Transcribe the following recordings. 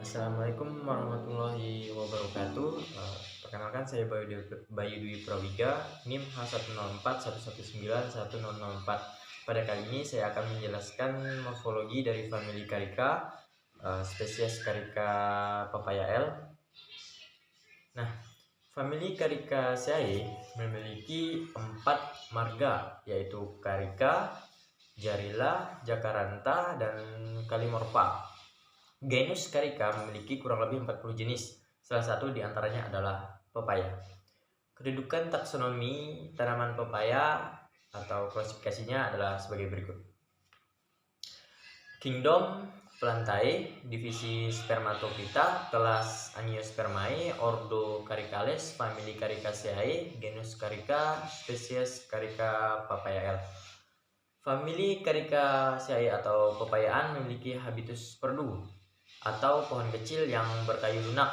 Assalamualaikum warahmatullahi wabarakatuh. Perkenalkan saya Bayu Dwi Prawiga, NIM H10411910004. Pada kali ini saya akan menjelaskan morfologi dari famili Carica, spesies Carica papaya L. Nah, famili Caricaceae memiliki 4 marga, yaitu Carica, Jarila, Jacaranta, dan Kalimorpha. Genus Carica memiliki kurang lebih 40 jenis, salah satu diantaranya adalah pepaya. Kedudukan taksonomi tanaman pepaya atau klasifikasinya adalah sebagai berikut. Kingdom Plantae, divisi Spermatophyta, kelas Angiospermae, ordo Caricales, famili Caricaceae, genus Carica, spesies Carica papaya L. Famili Caricaceae atau pepayaan memiliki habitus perdu atau pohon kecil yang berkayu lunak.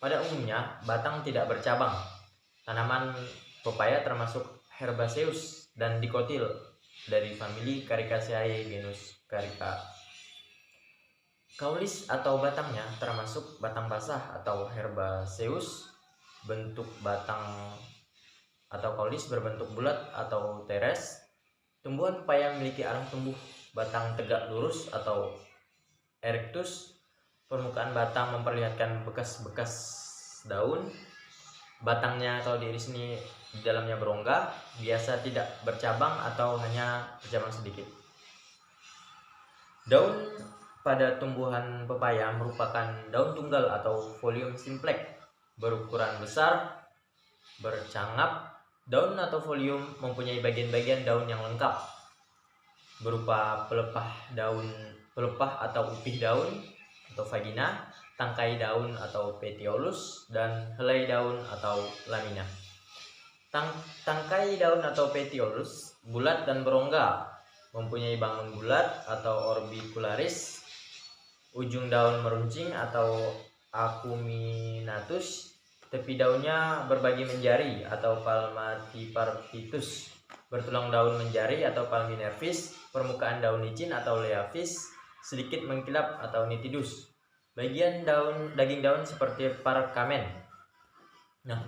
Pada umumnya, batang tidak bercabang. Tanaman pepaya termasuk herbaceous dan dikotil dari famili Caricaceae genus Carica. Kaulis atau batangnya termasuk batang basah atau herbaceous. Bentuk batang atau kaulis berbentuk bulat atau teres. Tumbuhan pepaya memiliki arah tumbuh batang tegak lurus atau erectus. Permukaan batang memperlihatkan bekas-bekas daun. Batangnya kalau diiris ini di dalamnya berongga, biasa tidak bercabang atau hanya bercabang sedikit. Daun pada tumbuhan pepaya merupakan daun tunggal atau folium simplex, berukuran besar, bercangap. Daun atau folium mempunyai bagian-bagian daun yang lengkap, berupa pelepah atau upih daun atau vagina, tangkai daun atau petiolus, dan helai daun atau lamina. Tangkai daun atau petiolus bulat dan berongga, mempunyai bangun bulat atau orbicularis. Ujung daun meruncing atau acuminatus. Tepi daunnya berbagi menjari atau palmatipartitus. Bertulang daun menjari atau palminervis. Permukaan daun licin atau leavis, sedikit mengkilap atau nitidus. Bagian daging daun seperti parkamen. Nah,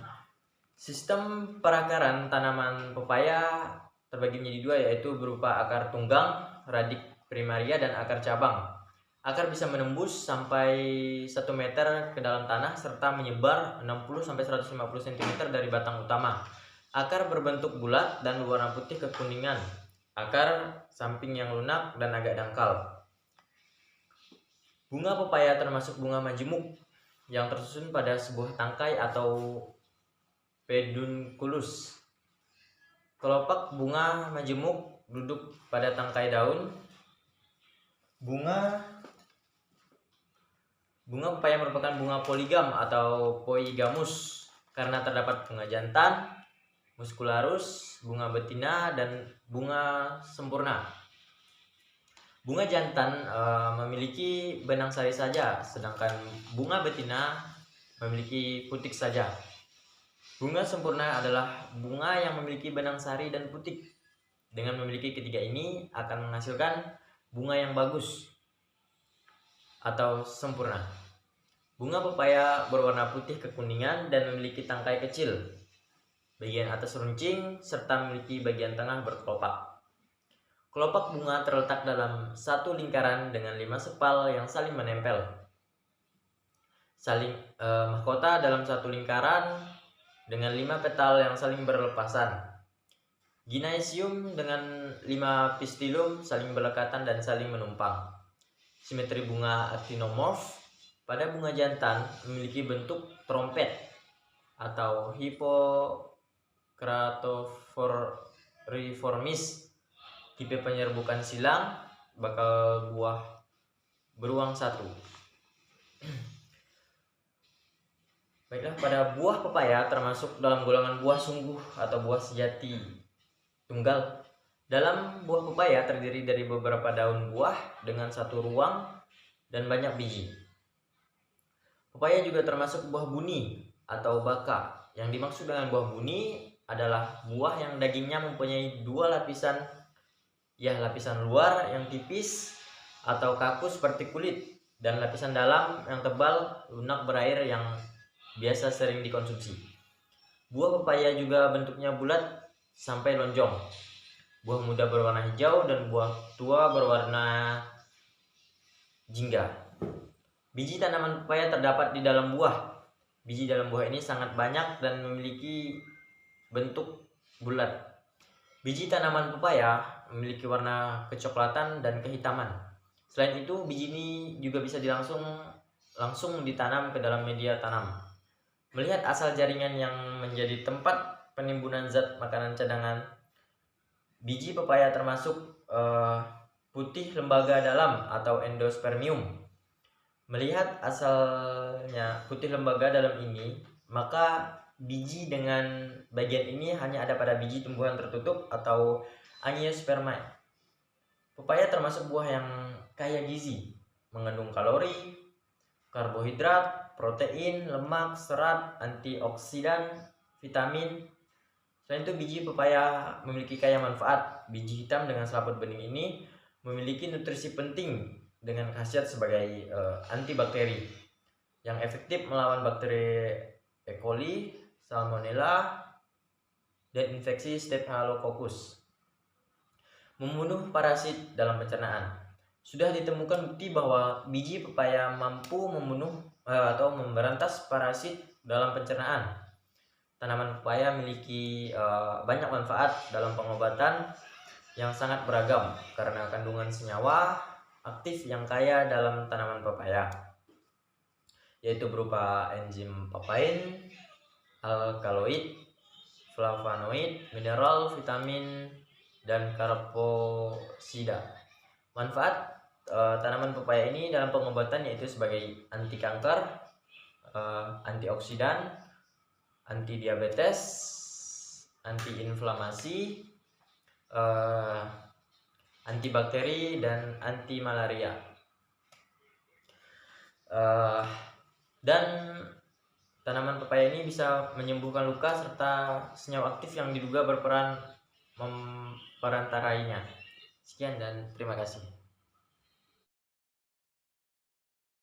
sistem perakaran tanaman pepaya terbagi menjadi dua, yaitu berupa akar tunggang, radik primaria, dan akar cabang. Akar bisa menembus sampai 1 meter ke dalam tanah serta menyebar 60-150 cm dari batang utama. Akar berbentuk bulat dan berwarna putih kekuningan. Akar samping yang lunak dan agak dangkal. Bunga pepaya termasuk bunga majemuk yang tersusun pada sebuah tangkai atau pedunculus. Kelopak bunga majemuk duduk pada tangkai daun. Bunga pepaya merupakan bunga poligam atau poigamus karena terdapat bunga jantan, muscularis, bunga betina, dan bunga sempurna. Bunga jantan memiliki benang sari saja, sedangkan bunga betina memiliki putik saja. Bunga sempurna adalah bunga yang memiliki benang sari dan putik. Dengan memiliki ketiga ini akan menghasilkan bunga yang bagus atau sempurna. Bunga pepaya berwarna putih kekuningan dan memiliki tangkai kecil. Bagian atas runcing serta memiliki bagian tengah berkelopak. Kelopak bunga terletak dalam satu lingkaran dengan 5 sepal yang saling menempel. Mahkota dalam satu lingkaran dengan 5 petal yang saling berlepasan. Ginaecium dengan 5 pistilum saling berdekatan dan saling menumpang. Simetri bunga actinomorph pada bunga jantan memiliki bentuk trompet atau Hippocratophoriformis. Tipe penyerbukan silang, bakal buah beruang 1. Baiklah, pada buah pepaya termasuk dalam golongan buah sungguh atau buah sejati tunggal. Dalam buah pepaya terdiri dari beberapa daun buah dengan satu ruang dan banyak biji. Pepaya juga termasuk buah buni atau baka. Yang dimaksud dengan buah buni adalah buah yang dagingnya mempunyai 2 lapisan luar yang tipis atau kaku seperti kulit, dan lapisan dalam yang tebal, lunak berair yang biasa sering dikonsumsi. Buah pepaya juga bentuknya bulat sampai lonjong. Buah muda berwarna hijau dan buah tua berwarna jingga. Biji tanaman pepaya terdapat di dalam buah. Biji dalam buah ini sangat banyak dan memiliki bentuk bulat. Biji tanaman pepaya memiliki warna kecoklatan dan kehitaman. Selain itu, biji ini juga bisa langsung ditanam ke dalam media tanam. Melihat asal jaringan yang menjadi tempat penimbunan zat makanan cadangan, biji pepaya termasuk putih lembaga dalam atau endospermium. Melihat asalnya putih lembaga dalam ini, maka biji dengan bagian ini hanya ada pada biji tumbuhan tertutup atau angiospermae. Pepaya termasuk buah yang kaya gizi, mengandung kalori, karbohidrat, protein, lemak, serat, antioksidan, vitamin. Selain itu, biji pepaya memiliki kaya manfaat. Biji hitam dengan selaput bening ini memiliki nutrisi penting dengan khasiat sebagai antibakteri yang efektif melawan bakteri E. coli, Salmonella, dan infeksi Staphylococcus. Membunuh parasit dalam pencernaan. Sudah ditemukan bukti bahwa biji pepaya mampu membunuh atau memberantas parasit dalam pencernaan. Tanaman pepaya memiliki banyak manfaat dalam pengobatan yang sangat beragam karena kandungan senyawa aktif yang kaya dalam tanaman pepaya, yaitu berupa enzim papain, alkaloid, flavonoid, mineral, vitamin, dan karposida. Manfaat tanaman pepaya ini dalam pengobatan yaitu sebagai anti kanker, antioksidan, anti diabetes, anti inflamasi, antibakteri, dan anti malaria. Dan tanaman pepaya ini bisa menyembuhkan luka serta senyawa aktif yang diduga berperan memperantarainya. Sekian dan terima kasih.